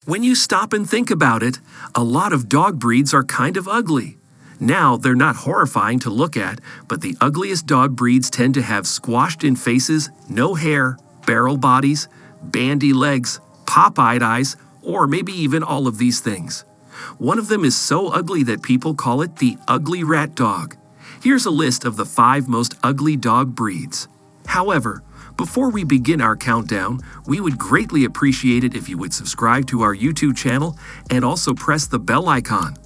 When you stop and think about it, a lot of dog breeds are kind of ugly. Now, they're not horrifying to look at, but the ugliest dog breeds tend to have squashed-in faces, no hair, barrel bodies, bandy legs, pop-eyed eyes, or maybe even all of these things. One of them is so ugly that people call it the ugly rat dog. Here's a list of the 5 most ugly dog breeds. However, before we begin our countdown, we would greatly appreciate it if you would subscribe to our YouTube channel and also press the bell icon.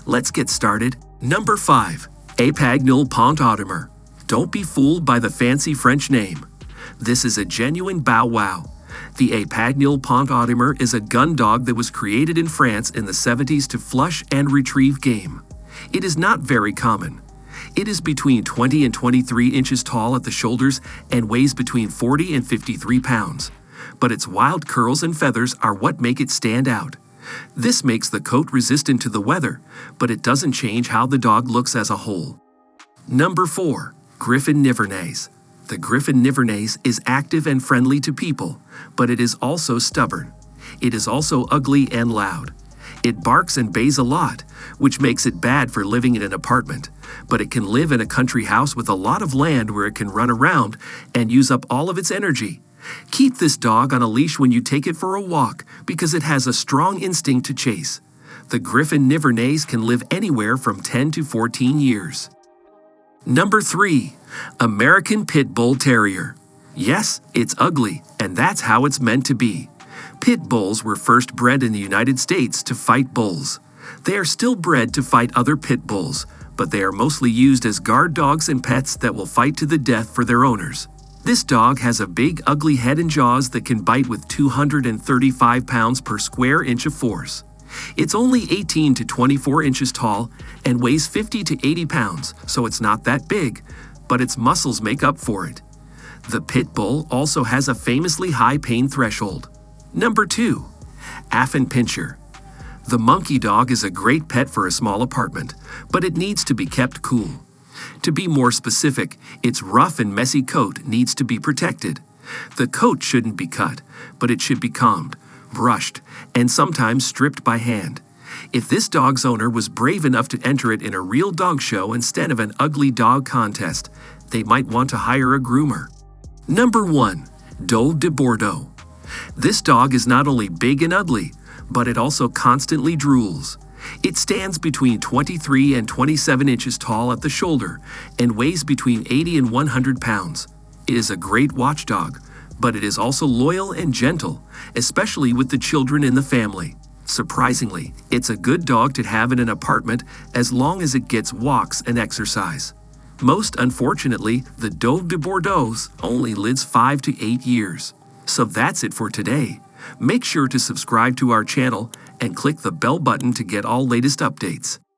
Let's get started. Number 5. Épagneul Pontaudemer. Don't be fooled by the fancy French name. This is a genuine bow wow. The Épagneul Pontaudemer is a gun dog that was created in France in the 70s to flush and retrieve game. It is not very common. It is between 20 and 23 inches tall at the shoulders and weighs between 40 and 53 pounds. But its wild curls and feathers are what make it stand out. This makes the coat resistant to the weather, but it doesn't change how the dog looks as a whole. Number 4. Griffon Nivernais. The Griffon Nivernais is active and friendly to people, but it is also stubborn. It is also ugly and loud. It barks and bays a lot, which makes it bad for living in an apartment, but it can live in a country house with a lot of land where it can run around and use up all of its energy. Keep this dog on a leash when you take it for a walk because it has a strong instinct to chase. The Griffon Nivernais can live anywhere from 10 to 14 years. Number 3. American Pit Bull Terrier. Yes, it's ugly, and that's how it's meant to be. Pit bulls were first bred in the United States to fight bulls. They are still bred to fight other pit bulls, but they are mostly used as guard dogs and pets that will fight to the death for their owners. This dog has a big, ugly head and jaws that can bite with 235 pounds per square inch of force. It's only 18 to 24 inches tall and weighs 50 to 80 pounds, so it's not that big, but its muscles make up for it. The pit bull also has a famously high pain threshold. Number 2. Affenpinscher. The monkey dog is a great pet for a small apartment, but it needs to be kept cool. To be more specific, its rough and messy coat needs to be protected. The coat shouldn't be cut, but it should be combed, brushed, and sometimes stripped by hand. If this dog's owner was brave enough to enter it in a real dog show instead of an ugly dog contest, they might want to hire a groomer. Number 1. Dogue de Bordeaux. This dog is not only big and ugly, but it also constantly drools. It stands between 23 and 27 inches tall at the shoulder and weighs between 80 and 100 pounds. It is a great watchdog, but it is also loyal and gentle, especially with the children in the family. Surprisingly, it's a good dog to have in an apartment as long as it gets walks and exercise. Most unfortunately, the Dogue de Bordeaux only lives 5 to 8 years. So that's it for today. Make sure to subscribe to our channel and click the bell button to get all latest updates.